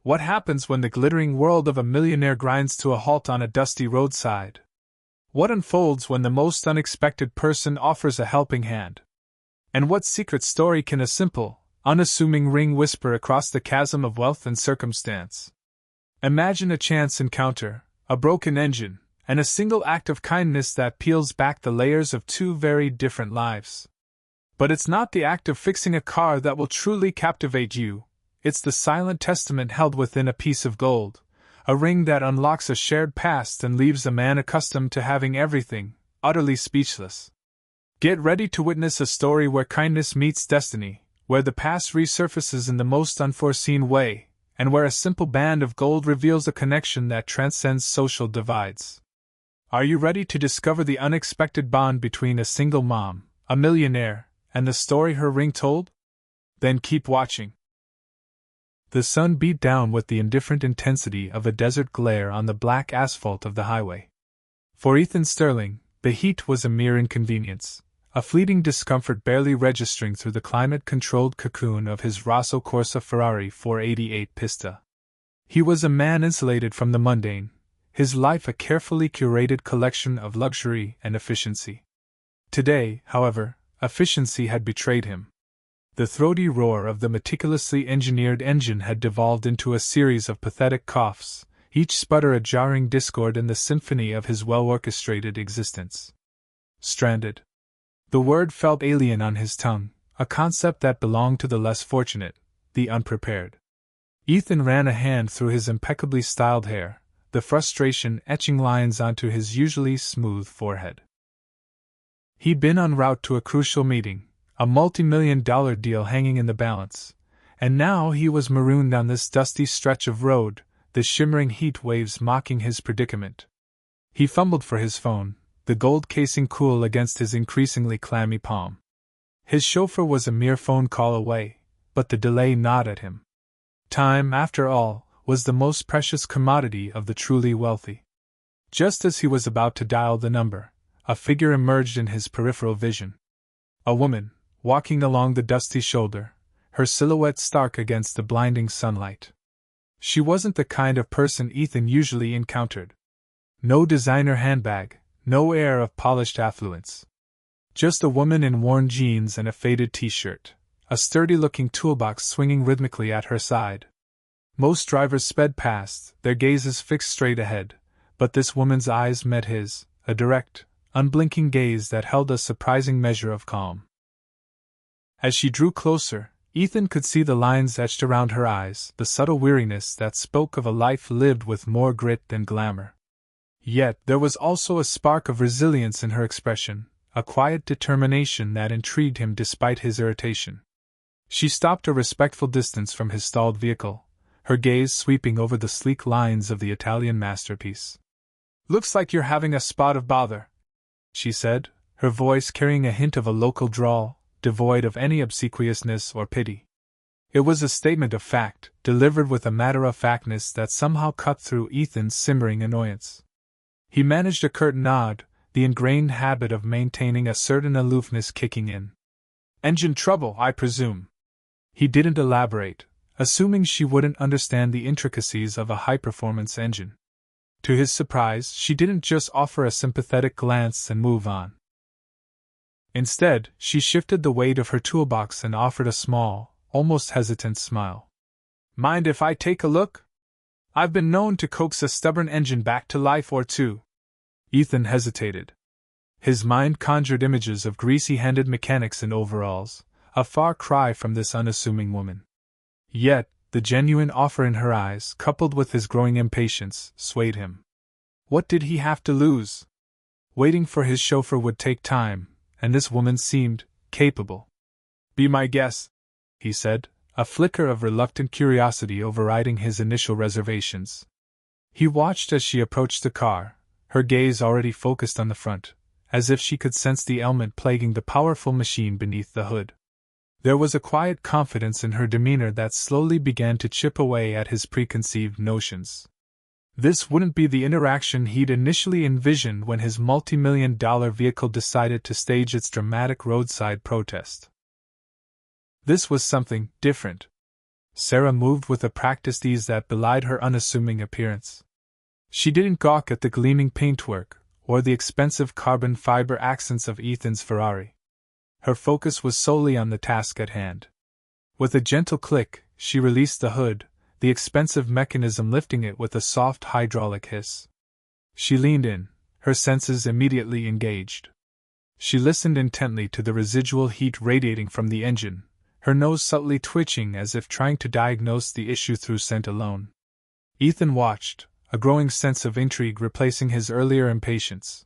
What happens when the glittering world of a millionaire grinds to a halt on a dusty roadside? What unfolds when the most unexpected person offers a helping hand? And what secret story can a simple, unassuming ring whisper across the chasm of wealth and circumstance? Imagine a chance encounter, a broken engine, and a single act of kindness that peels back the layers of two very different lives. But it's not the act of fixing a car that will truly captivate you. It's the silent testament held within a piece of gold, a ring that unlocks a shared past and leaves a man accustomed to having everything, utterly speechless. Get ready to witness a story where kindness meets destiny, where the past resurfaces in the most unforeseen way, and where a simple band of gold reveals a connection that transcends social divides. Are you ready to discover the unexpected bond between a single mom, a millionaire, and the story her ring told? Then keep watching. The sun beat down with the indifferent intensity of a desert glare on the black asphalt of the highway. For Ethan Sterling, the heat was a mere inconvenience, a fleeting discomfort barely registering through the climate-controlled cocoon of his Rosso Corsa Ferrari 488 Pista. He was a man insulated from the mundane, his life a carefully curated collection of luxury and efficiency. Today, however, efficiency had betrayed him. The throaty roar of the meticulously engineered engine had devolved into a series of pathetic coughs, each sputter a jarring discord in the symphony of his well-orchestrated existence. Stranded. The word felt alien on his tongue, a concept that belonged to the less fortunate, the unprepared. Ethan ran a hand through his impeccably styled hair, the frustration etching lines onto his usually smooth forehead. He'd been en route to a crucial meeting, a multi-million-dollar deal hanging in the balance, and now he was marooned on this dusty stretch of road, the shimmering heat waves mocking his predicament. He fumbled for his phone, the gold casing cool against his increasingly clammy palm. His chauffeur was a mere phone call away, but the delay gnawed at him. Time, after all, was the most precious commodity of the truly wealthy. Just as he was about to dial the number, a figure emerged in his peripheral vision. A woman, walking along the dusty shoulder, her silhouette stark against the blinding sunlight. She wasn't the kind of person Ethan usually encountered. No designer handbag, no air of polished affluence. Just a woman in worn jeans and a faded t-shirt, a sturdy-looking toolbox swinging rhythmically at her side. Most drivers sped past, their gazes fixed straight ahead, but this woman's eyes met his, a direct, unblinking gaze that held a surprising measure of calm. As she drew closer, Ethan could see the lines etched around her eyes, the subtle weariness that spoke of a life lived with more grit than glamour. Yet there was also a spark of resilience in her expression, a quiet determination that intrigued him despite his irritation. She stopped a respectful distance from his stalled vehicle, her gaze sweeping over the sleek lines of the Italian masterpiece. "Looks like you're having a spot of bother," she said, her voice carrying a hint of a local drawl, devoid of any obsequiousness or pity. It was a statement of fact, delivered with a matter-of-factness that somehow cut through Ethan's simmering annoyance. He managed a curt nod, the ingrained habit of maintaining a certain aloofness kicking in. "Engine trouble, I presume." He didn't elaborate, assuming she wouldn't understand the intricacies of a high-performance engine. To his surprise, she didn't just offer a sympathetic glance and move on. Instead, she shifted the weight of her toolbox and offered a small, almost hesitant smile. "Mind if I take a look? I've been known to coax a stubborn engine back to life or two." Ethan hesitated. His mind conjured images of greasy-handed mechanics in overalls, a far cry from this unassuming woman. Yet, the genuine offer in her eyes, coupled with his growing impatience, swayed him. What did he have to lose? Waiting for his chauffeur would take time, and this woman seemed capable. "Be my guest," he said, a flicker of reluctant curiosity overriding his initial reservations. He watched as she approached the car, her gaze already focused on the front, as if she could sense the ailment plaguing the powerful machine beneath the hood. There was a quiet confidence in her demeanor that slowly began to chip away at his preconceived notions. This wouldn't be the interaction he'd initially envisioned when his multi-million-dollar vehicle decided to stage its dramatic roadside protest. This was something different. Sarah moved with a practiced ease that belied her unassuming appearance. She didn't gawk at the gleaming paintwork or the expensive carbon fiber accents of Ethan's Ferrari. Her focus was solely on the task at hand. With a gentle click, she released the hood, the expensive mechanism lifting it with a soft hydraulic hiss. She leaned in, her senses immediately engaged. She listened intently to the residual heat radiating from the engine, her nose subtly twitching as if trying to diagnose the issue through scent alone. Ethan watched, a growing sense of intrigue replacing his earlier impatience.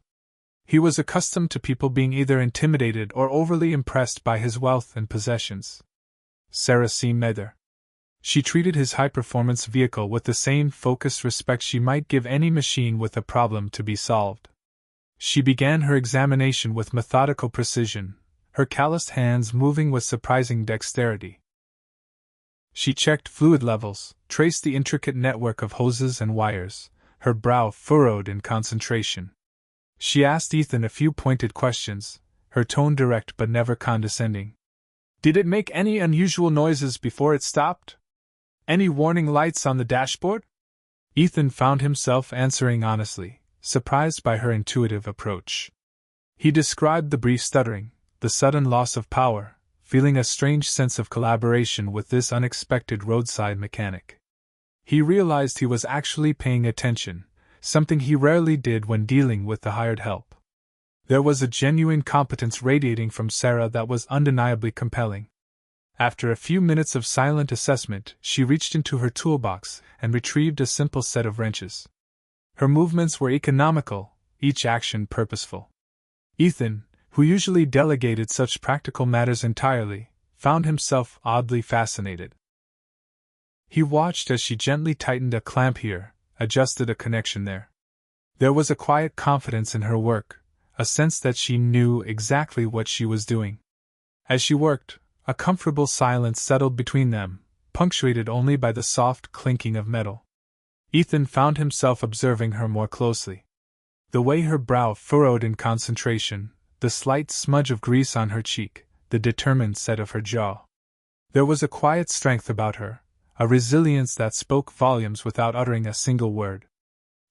He was accustomed to people being either intimidated or overly impressed by his wealth and possessions. Sarah seemed neither. She treated his high-performance vehicle with the same focused respect she might give any machine with a problem to be solved. She began her examination with methodical precision, her calloused hands moving with surprising dexterity. She checked fluid levels, traced the intricate network of hoses and wires, her brow furrowed in concentration. She asked Ethan a few pointed questions, her tone direct but never condescending. Did it make any unusual noises before it stopped? Any warning lights on the dashboard? Ethan found himself answering honestly, surprised by her intuitive approach. He described the brief stuttering, the sudden loss of power, feeling a strange sense of collaboration with this unexpected roadside mechanic. He realized he was actually paying attention, something he rarely did when dealing with the hired help. There was a genuine competence radiating from Sarah that was undeniably compelling. After a few minutes of silent assessment, she reached into her toolbox and retrieved a simple set of wrenches. Her movements were economical, each action purposeful. Ethan, who usually delegated such practical matters entirely, found himself oddly fascinated. He watched as she gently tightened a clamp here, adjusted a connection there. There was a quiet confidence in her work, a sense that she knew exactly what she was doing. As she worked, a comfortable silence settled between them, punctuated only by the soft clinking of metal. Ethan found himself observing her more closely. The way her brow furrowed in concentration, the slight smudge of grease on her cheek, the determined set of her jaw. There was a quiet strength about her, a resilience that spoke volumes without uttering a single word.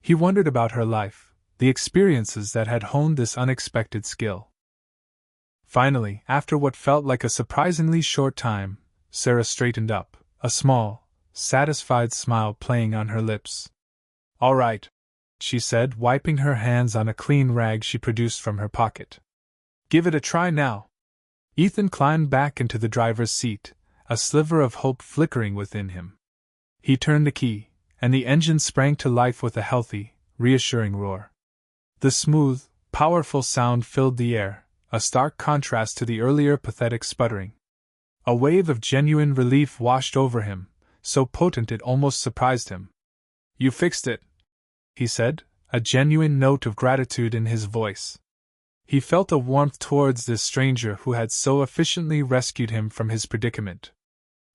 He wondered about her life, the experiences that had honed this unexpected skill. Finally, after what felt like a surprisingly short time, Sarah straightened up, a small, satisfied smile playing on her lips. "All right," she said, wiping her hands on a clean rag she produced from her pocket. "Give it a try now." Ethan climbed back into the driver's seat, a sliver of hope flickering within him. He turned the key, and the engine sprang to life with a healthy, reassuring roar. The smooth, powerful sound filled the air, a stark contrast to the earlier pathetic sputtering. A wave of genuine relief washed over him, so potent it almost surprised him. "You fixed it," he said, a genuine note of gratitude in his voice. He felt a warmth towards this stranger who had so efficiently rescued him from his predicament.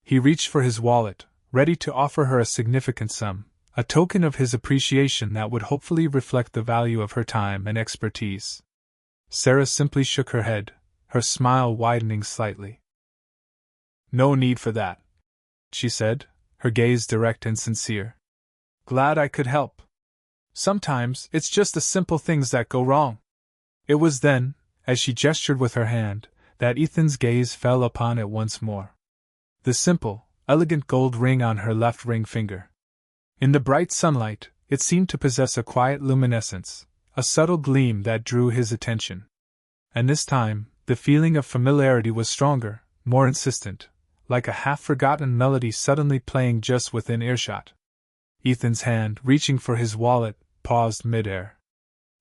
He reached for his wallet, ready to offer her a significant sum, a token of his appreciation that would hopefully reflect the value of her time and expertise. Sarah simply shook her head, her smile widening slightly. "No need for that," she said, her gaze direct and sincere. "Glad I could help. Sometimes it's just the simple things that go wrong." It was then, as she gestured with her hand, that Ethan's gaze fell upon it once more. The simple, elegant gold ring on her left ring finger. In the bright sunlight, it seemed to possess a quiet luminescence, a subtle gleam that drew his attention. And this time, the feeling of familiarity was stronger, more insistent, like a half-forgotten melody suddenly playing just within earshot. Ethan's hand, reaching for his wallet, paused mid-air.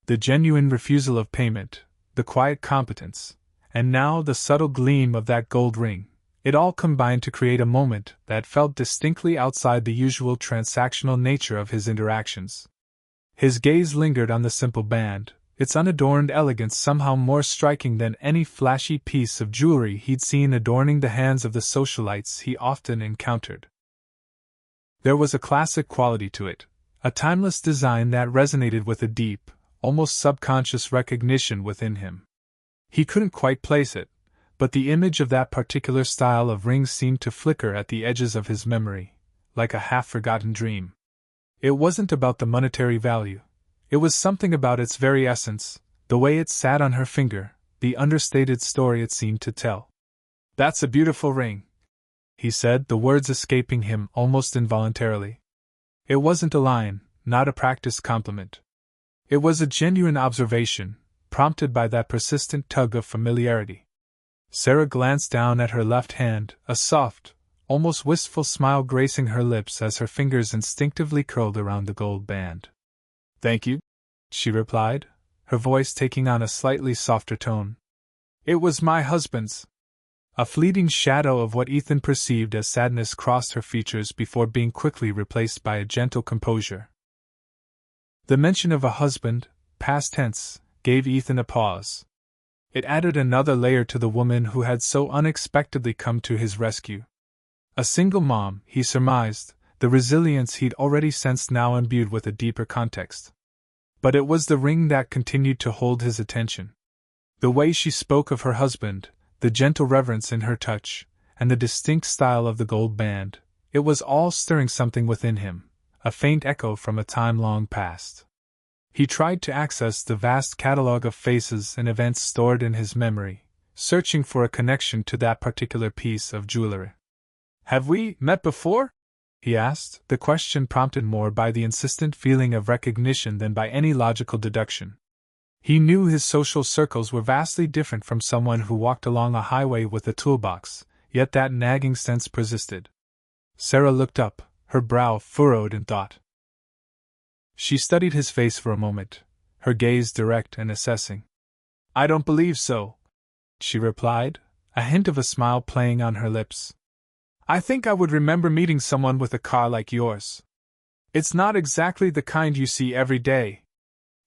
The genuine refusal of payment, the quiet competence, and now the subtle gleam of that gold ring, it all combined to create a moment that felt distinctly outside the usual transactional nature of his interactions. His gaze lingered on the simple band, its unadorned elegance somehow more striking than any flashy piece of jewelry he'd seen adorning the hands of the socialites he often encountered. There was a classic quality to it, a timeless design that resonated with a deep, almost subconscious recognition within him. He couldn't quite place it, But the image of that particular style of ring seemed to flicker at the edges of his memory, like a half-forgotten dream. It wasn't about the monetary value. It was something about its very essence, the way it sat on her finger, the understated story it seemed to tell. "That's a beautiful ring," he said, the words escaping him almost involuntarily. It wasn't a line, not a practiced compliment. It was a genuine observation, prompted by that persistent tug of familiarity. Sarah glanced down at her left hand, a soft, almost wistful smile gracing her lips as her fingers instinctively curled around the gold band. "Thank you," she replied, her voice taking on a slightly softer tone. "It was my husband's." A fleeting shadow of what Ethan perceived as sadness crossed her features before being quickly replaced by a gentle composure. The mention of a husband, past tense, gave Ethan a pause. It added another layer to the woman who had so unexpectedly come to his rescue. A single mom, he surmised, the resilience he'd already sensed now imbued with a deeper context. But it was the ring that continued to hold his attention. The way she spoke of her husband, the gentle reverence in her touch, and the distinct style of the gold band, it was all stirring something within him, a faint echo from a time long past. He tried to access the vast catalogue of faces and events stored in his memory, searching for a connection to that particular piece of jewelry. "Have we met before?" he asked, the question prompted more by the insistent feeling of recognition than by any logical deduction. He knew his social circles were vastly different from someone who walked along a highway with a toolbox, yet that nagging sense persisted. Sarah looked up, her brow furrowed in thought. She studied his face for a moment, her gaze direct and assessing. "I don't believe so," she replied, a hint of a smile playing on her lips. "I think I would remember meeting someone with a car like yours. It's not exactly the kind you see every day."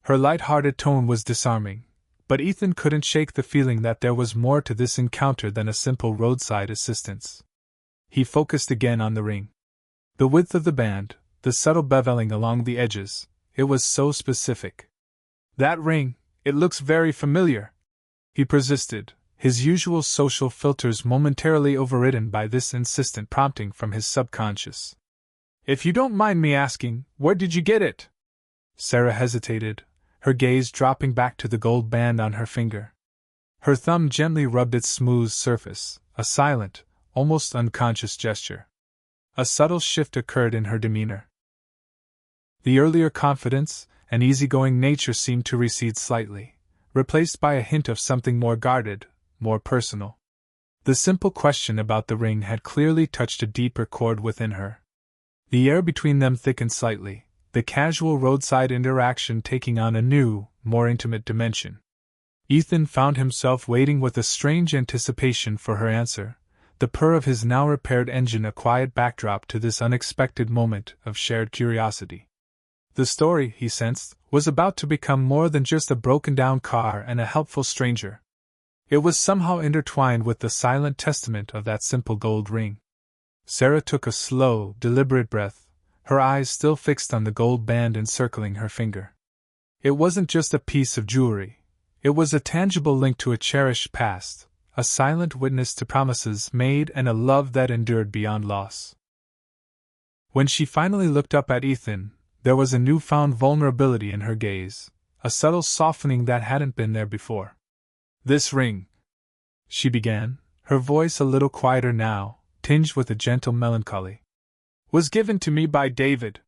Her light-hearted tone was disarming, but Ethan couldn't shake the feeling that there was more to this encounter than a simple roadside assistance. He focused again on the ring. The width of the band, the subtle beveling along the edges, it was so specific. "That ring, it looks very familiar," he persisted, his usual social filters momentarily overridden by this insistent prompting from his subconscious. "If you don't mind me asking, where did you get it?" Sarah hesitated, her gaze dropping back to the gold band on her finger. Her thumb gently rubbed its smooth surface, a silent, almost unconscious gesture. A subtle shift occurred in her demeanor. The earlier confidence and easygoing nature seemed to recede slightly, replaced by a hint of something more guarded, more personal. The simple question about the ring had clearly touched a deeper chord within her. The air between them thickened slightly, the casual roadside interaction taking on a new, more intimate dimension. Ethan found himself waiting with a strange anticipation for her answer, the purr of his now repaired engine a quiet backdrop to this unexpected moment of shared curiosity. The story, he sensed, was about to become more than just a broken-down car and a helpful stranger. It was somehow intertwined with the silent testament of that simple gold ring. Sarah took a slow, deliberate breath, her eyes still fixed on the gold band encircling her finger. It wasn't just a piece of jewelry. It was a tangible link to a cherished past, a silent witness to promises made and a love that endured beyond loss. When she finally looked up at Ethan, there was a newfound vulnerability in her gaze, a subtle softening that hadn't been there before. "This ring," she began, her voice a little quieter now, tinged with a gentle melancholy, "was given to me by David.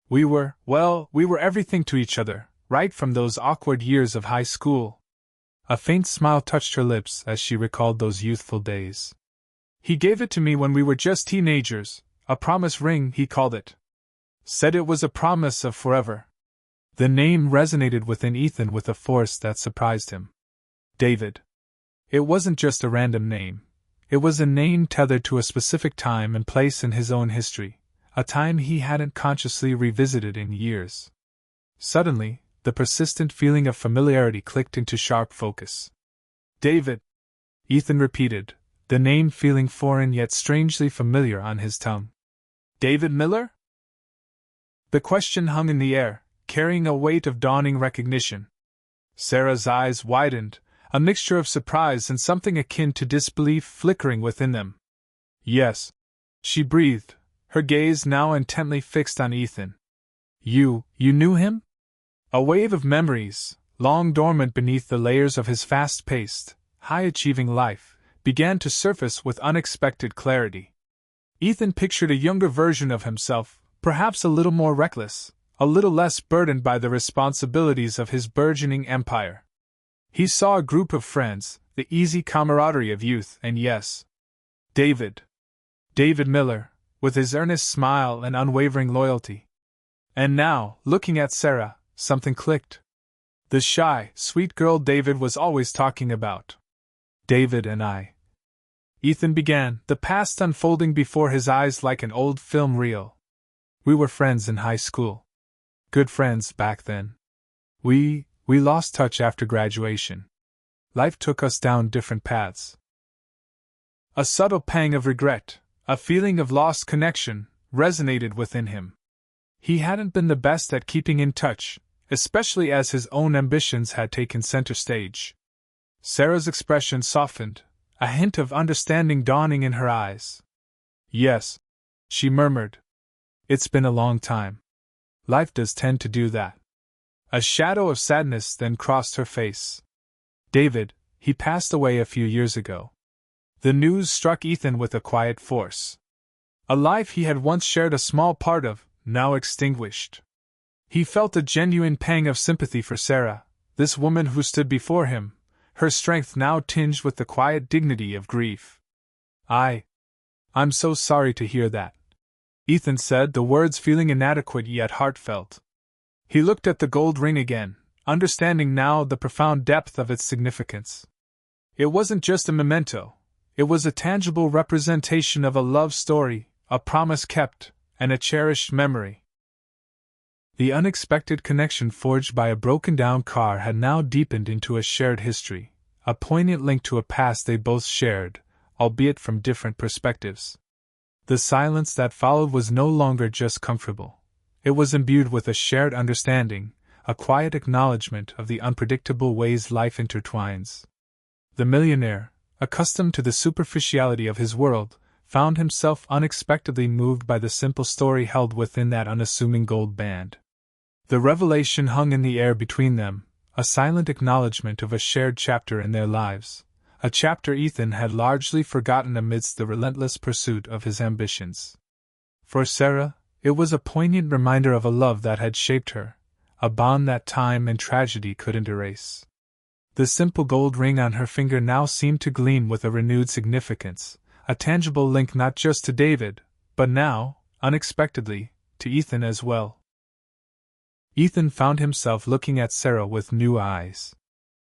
We were everything to each other, right from those awkward years of high school." A faint smile touched her lips as she recalled those youthful days. "He gave it to me when we were just teenagers, a promise ring, he called it. Said it was a promise of forever." The name resonated within Ethan with a force that surprised him. David. It wasn't just a random name. It was a name tethered to a specific time and place in his own history, a time he hadn't consciously revisited in years. Suddenly, the persistent feeling of familiarity clicked into sharp focus. "David," Ethan repeated, the name feeling foreign yet strangely familiar on his tongue. "David Miller?" The question hung in the air, carrying a weight of dawning recognition. Sarah's eyes widened, a mixture of surprise and something akin to disbelief flickering within them. Yes, she breathed, her gaze now intently fixed on Ethan. You knew him? A wave of memories, long dormant beneath the layers of his fast-paced, high-achieving life, began to surface with unexpected clarity. Ethan pictured a younger version of himself, perhaps a little more reckless, a little less burdened by the responsibilities of his burgeoning empire. He saw a group of friends, the easy camaraderie of youth, and yes, David Miller, with his earnest smile and unwavering loyalty. And now, looking at Sarah, something clicked. The shy, sweet girl David was always talking about. David and I. Ethan began, the past unfolding before his eyes like an old film reel. We were friends in high school. Good friends back then. We lost touch after graduation. Life took us down different paths. A subtle pang of regret, a feeling of lost connection, resonated within him. He hadn't been the best at keeping in touch, especially as his own ambitions had taken center stage. Sarah's expression softened, a hint of understanding dawning in her eyes. Yes, she murmured. It's been a long time. Life does tend to do that. A shadow of sadness then crossed her face. David, he passed away a few years ago. The news struck Ethan with a quiet force. A life he had once shared a small part of, now extinguished. He felt a genuine pang of sympathy for Sarah, this woman who stood before him, her strength now tinged with the quiet dignity of grief. I'm so sorry to hear that, Ethan said, the words feeling inadequate yet heartfelt. He looked at the gold ring again, understanding now the profound depth of its significance. It wasn't just a memento, it was a tangible representation of a love story, a promise kept, and a cherished memory. The unexpected connection forged by a broken-down car had now deepened into a shared history, a poignant link to a past they both shared, albeit from different perspectives. The silence that followed was no longer just comfortable. It was imbued with a shared understanding, a quiet acknowledgement of the unpredictable ways life intertwines. The millionaire, accustomed to the superficiality of his world, found himself unexpectedly moved by the simple story held within that unassuming gold band. The revelation hung in the air between them, a silent acknowledgement of a shared chapter in their lives, a chapter Ethan had largely forgotten amidst the relentless pursuit of his ambitions. For Sarah, it was a poignant reminder of a love that had shaped her, a bond that time and tragedy couldn't erase. The simple gold ring on her finger now seemed to gleam with a renewed significance, a tangible link not just to David, but now, unexpectedly, to Ethan as well. Ethan found himself looking at Sarah with new eyes.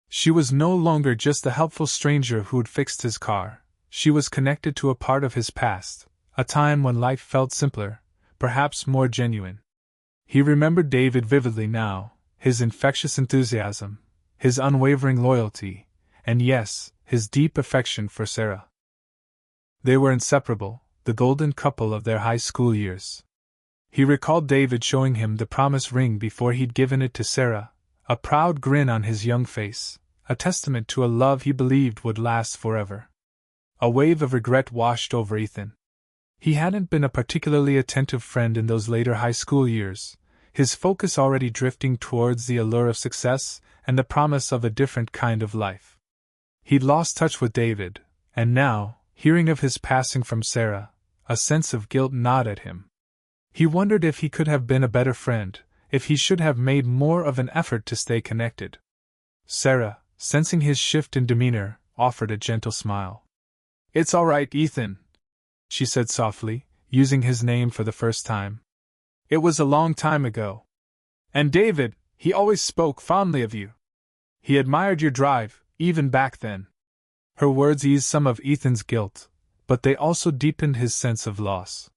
She was no longer just the helpful stranger who'd fixed his car. She was connected to a part of his past, a time when life felt simpler, perhaps more genuine. He remembered David vividly now, his infectious enthusiasm, his unwavering loyalty, and yes, his deep affection for Sarah. They were inseparable, the golden couple of their high school years. He recalled David showing him the promise ring before he'd given it to Sarah, a proud grin on his young face, a testament to a love he believed would last forever. A wave of regret washed over Ethan. He hadn't been a particularly attentive friend in those later high school years, his focus already drifting towards the allure of success and the promise of a different kind of life. He'd lost touch with David, and now, hearing of his passing from Sarah, a sense of guilt gnawed at him. He wondered if he could have been a better friend, if he should have made more of an effort to stay connected. Sarah, sensing his shift in demeanor, offered a gentle smile. "It's all right, Ethan," she said softly, using his name for the first time. "It was a long time ago. And David, he always spoke fondly of you. He admired your drive, even back then." Her words eased some of Ethan's guilt, but they also deepened his sense of loss.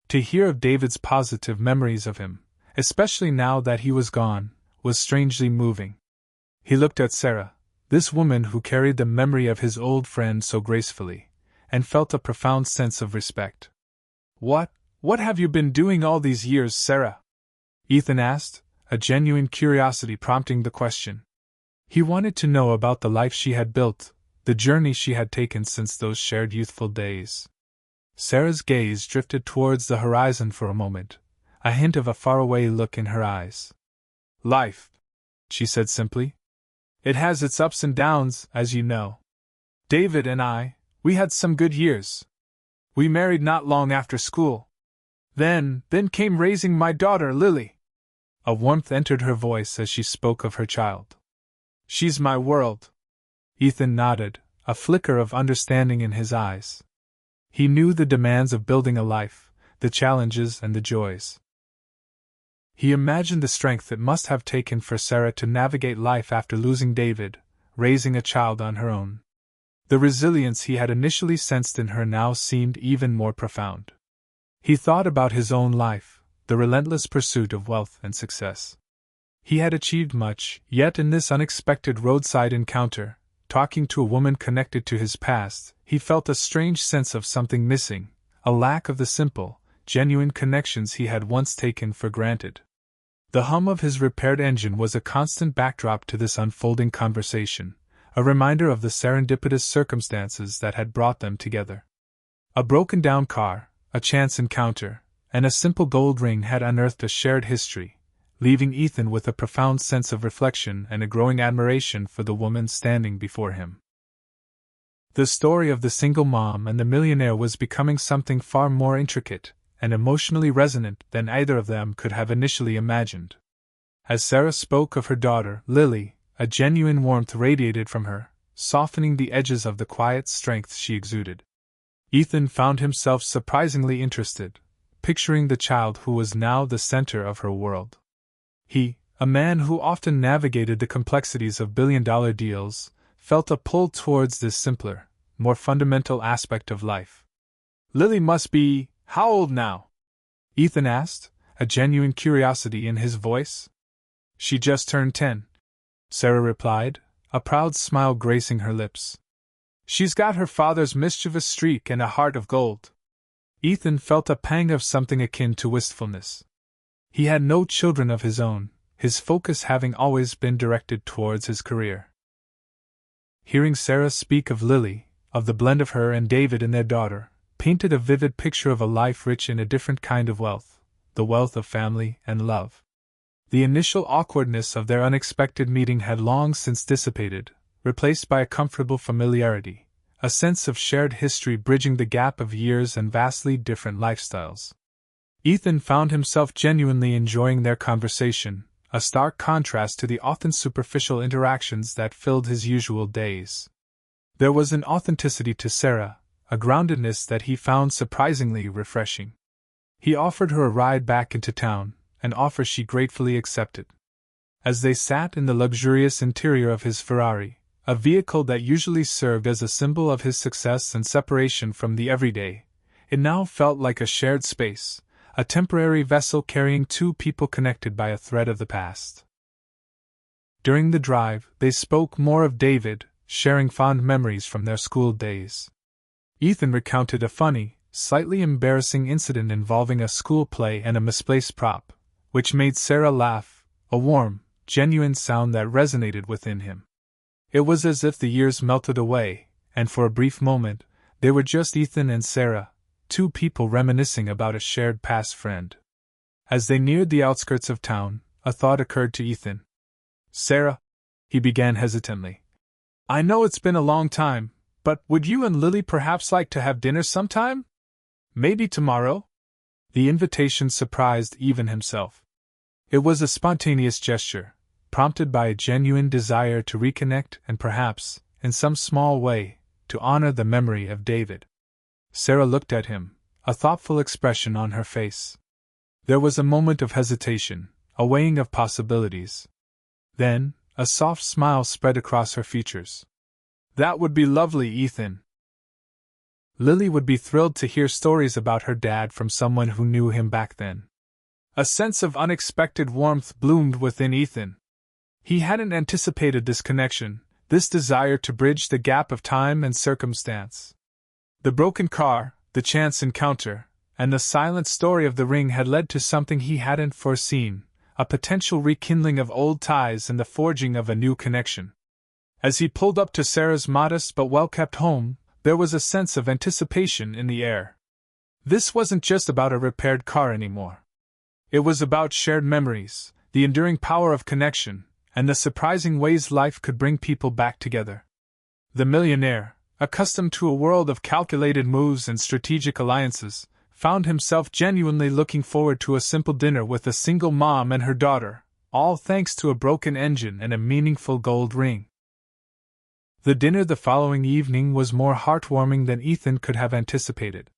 To hear of David's positive memories of him, especially now that he was gone, was strangely moving. He looked at Sarah, this woman who carried the memory of his old friend so gracefully, and felt a profound sense of respect. What have you been doing all these years, Sarah?" Ethan asked, a genuine curiosity prompting the question. He wanted to know about the life she had built, the journey she had taken since those shared youthful days. Sarah's gaze drifted towards the horizon for a moment, a hint of a faraway look in her eyes. "Life," she said simply. "It has its ups and downs, as you know. David and I, we had some good years. We married not long after school. Then came raising my daughter, Lily." A warmth entered her voice as she spoke of her child. "She's my world." Ethan nodded, a flicker of understanding in his eyes. He knew the demands of building a life, the challenges and the joys. He imagined the strength it must have taken for Sarah to navigate life after losing David, raising a child on her own. The resilience he had initially sensed in her now seemed even more profound. He thought about his own life, the relentless pursuit of wealth and success. He had achieved much, yet in this unexpected roadside encounter, talking to a woman connected to his past, he felt a strange sense of something missing, a lack of the simple, genuine connections he had once taken for granted. The hum of his repaired engine was a constant backdrop to this unfolding conversation, a reminder of the serendipitous circumstances that had brought them together. A broken-down car, a chance encounter, and a simple gold ring had unearthed a shared history, leaving Ethan with a profound sense of reflection and a growing admiration for the woman standing before him. The story of the single mom and the millionaire was becoming something far more intricate and emotionally resonant than either of them could have initially imagined. As Sarah spoke of her daughter, Lily, a genuine warmth radiated from her, softening the edges of the quiet strength she exuded. Ethan found himself surprisingly interested, picturing the child who was now the center of her world. He, a man who often navigated the complexities of billion-dollar deals, felt a pull towards this simpler, more fundamental aspect of life. "Lily must be how old now?" Ethan asked, a genuine curiosity in his voice. "She just turned 10. Sarah replied, a proud smile gracing her lips. "She's got her father's mischievous streak and a heart of gold." Ethan felt a pang of something akin to wistfulness. He had no children of his own, his focus having always been directed towards his career. Hearing Sarah speak of Lily, of the blend of her and David and their daughter, painted a vivid picture of a life rich in a different kind of wealth, the wealth of family and love. The initial awkwardness of their unexpected meeting had long since dissipated, replaced by a comfortable familiarity, a sense of shared history bridging the gap of years and vastly different lifestyles. Ethan found himself genuinely enjoying their conversation, a stark contrast to the often superficial interactions that filled his usual days. There was an authenticity to Sarah, a groundedness that he found surprisingly refreshing. He offered her a ride back into town, an offer she gratefully accepted. As they sat in the luxurious interior of his Ferrari, a vehicle that usually served as a symbol of his success and separation from the everyday, it now felt like a shared space, a temporary vessel carrying two people connected by a thread of the past. During the drive, they spoke more of David, sharing fond memories from their school days. Ethan recounted a funny, slightly embarrassing incident involving a school play and a misplaced prop, which made Sarah laugh, a warm, genuine sound that resonated within him. It was as if the years melted away, and for a brief moment, they were just Ethan and Sarah, two people reminiscing about a shared past friend. As they neared the outskirts of town, a thought occurred to Ethan. "Sarah," he began hesitantly, "I know it's been a long time, but would you and Lily perhaps like to have dinner sometime? Maybe tomorrow?" The invitation surprised even himself. It was a spontaneous gesture, prompted by a genuine desire to reconnect and perhaps, in some small way, to honor the memory of David. Sarah looked at him, a thoughtful expression on her face. There was a moment of hesitation, a weighing of possibilities. Then, a soft smile spread across her features. "That would be lovely, Ethan." Lily would be thrilled to hear stories about her dad from someone who knew him back then. A sense of unexpected warmth bloomed within Ethan. He hadn't anticipated this connection, this desire to bridge the gap of time and circumstance. The broken car, the chance encounter, and the silent story of the ring had led to something he hadn't foreseen, a potential rekindling of old ties and the forging of a new connection. As he pulled up to Sarah's modest but well-kept home, there was a sense of anticipation in the air. This wasn't just about a repaired car anymore. It was about shared memories, the enduring power of connection, and the surprising ways life could bring people back together. The millionaire, accustomed to a world of calculated moves and strategic alliances, found himself genuinely looking forward to a simple dinner with a single mom and her daughter, all thanks to a broken engine and a meaningful gold ring. The dinner the following evening was more heartwarming than Ethan could have anticipated.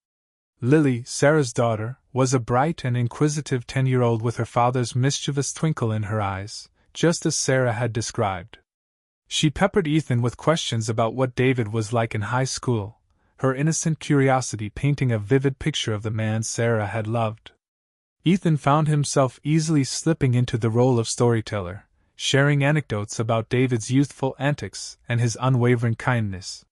Lily, Sarah's daughter, was a bright and inquisitive 10-year-old with her father's mischievous twinkle in her eyes, just as Sarah had described. She peppered Ethan with questions about what David was like in high school, her innocent curiosity painting a vivid picture of the man Sarah had loved. Ethan found himself easily slipping into the role of storyteller, sharing anecdotes about David's youthful antics and his unwavering kindness.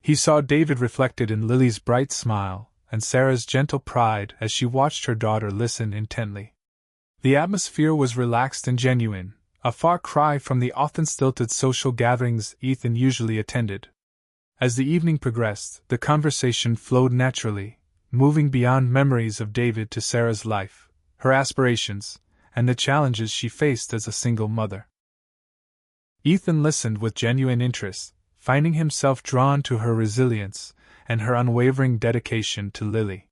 He saw David reflected in Lily's bright smile and Sarah's gentle pride as she watched her daughter listen intently. The atmosphere was relaxed and genuine, a far cry from the often stilted social gatherings Ethan usually attended. As the evening progressed, the conversation flowed naturally, moving beyond memories of David to Sarah's life, her aspirations, and the challenges she faced as a single mother. Ethan listened with genuine interest, finding himself drawn to her resilience and her unwavering dedication to Lily.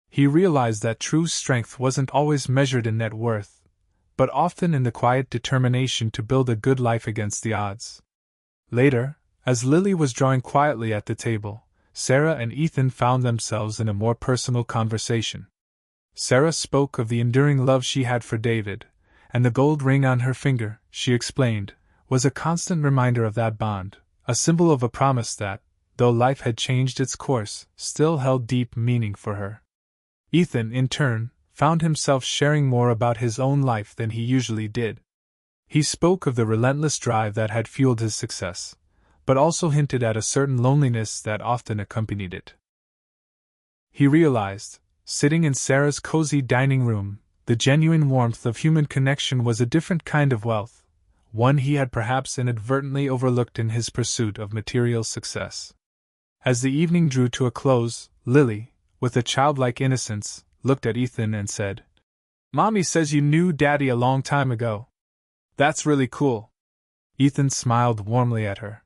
He realized that true strength wasn't always measured in net worth, but often in the quiet determination to build a good life against the odds. Later, as Lily was drawing quietly at the table, Sarah and Ethan found themselves in a more personal conversation. Sarah spoke of the enduring love she had for David, and the gold ring on her finger, she explained, was a constant reminder of that bond, a symbol of a promise that, though life had changed its course, still held deep meaning for her. Ethan, in turn, found himself sharing more about his own life than he usually did. He spoke of the relentless drive that had fueled his success, but also hinted at a certain loneliness that often accompanied it. He realized, sitting in Sarah's cozy dining room, the genuine warmth of human connection was a different kind of wealth, one he had perhaps inadvertently overlooked in his pursuit of material success. As the evening drew to a close, Lily, with a childlike innocence, looked at Ethan and said, "Mommy says you knew Daddy a long time ago. That's really cool." Ethan smiled warmly at her.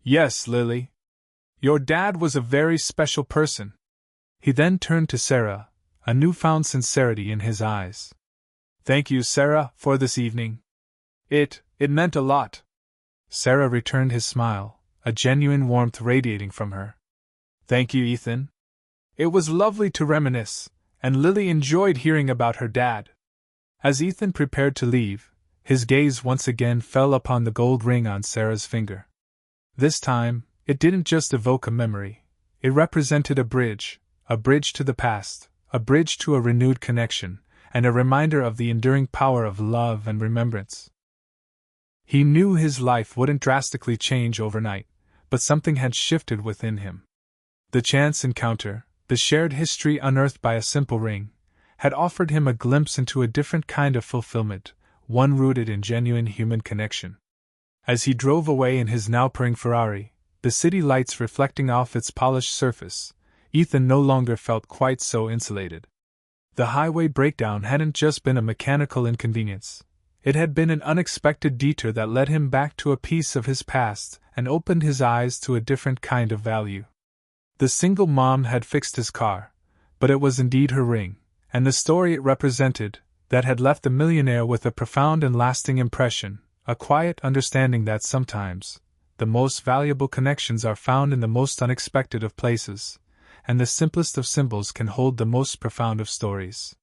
"Yes, Lily. Your dad was a very special person." He then turned to Sarah, a newfound sincerity in his eyes. "Thank you, Sarah, for this evening. It meant a lot." Sarah returned his smile, a genuine warmth radiating from her. "Thank you, Ethan. It was lovely to reminisce, and Lily enjoyed hearing about her dad." As Ethan prepared to leave, his gaze once again fell upon the gold ring on Sarah's finger. This time, it didn't just evoke a memory, it represented a bridge to the past, a bridge to a renewed connection, and a reminder of the enduring power of love and remembrance. He knew his life wouldn't drastically change overnight, but something had shifted within him. The chance encounter, the shared history unearthed by a simple ring, had offered him a glimpse into a different kind of fulfillment, one rooted in genuine human connection. As he drove away in his now purring Ferrari, the city lights reflecting off its polished surface, Ethan no longer felt quite so insulated. The highway breakdown hadn't just been a mechanical inconvenience. It had been an unexpected detour that led him back to a piece of his past and opened his eyes to a different kind of value. The single mom had fixed his car, but it was indeed her ring, and the story it represented, that had left the millionaire with a profound and lasting impression, a quiet understanding that sometimes, the most valuable connections are found in the most unexpected of places, and the simplest of symbols can hold the most profound of stories.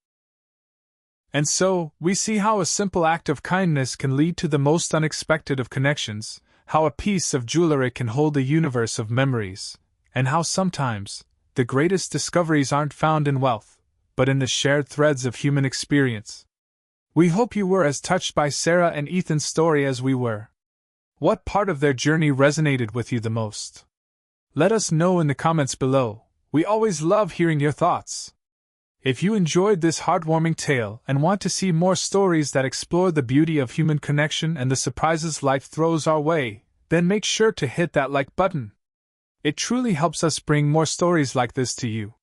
And so, we see how a simple act of kindness can lead to the most unexpected of connections, how a piece of jewelry can hold a universe of memories, and how sometimes, the greatest discoveries aren't found in wealth, but in the shared threads of human experience. We hope you were as touched by Sarah and Ethan's story as we were. What part of their journey resonated with you the most? Let us know in the comments below. We always love hearing your thoughts. If you enjoyed this heartwarming tale and want to see more stories that explore the beauty of human connection and the surprises life throws our way, then make sure to hit that like button. It truly helps us bring more stories like this to you.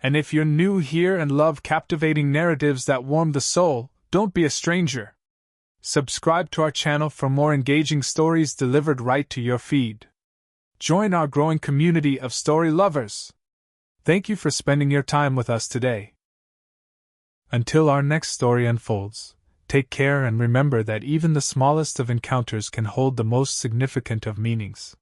And if you're new here and love captivating narratives that warm the soul, don't be a stranger. Subscribe to our channel for more engaging stories delivered right to your feed. Join our growing community of story lovers. Thank you for spending your time with us today. Until our next story unfolds, take care and remember that even the smallest of encounters can hold the most significant of meanings.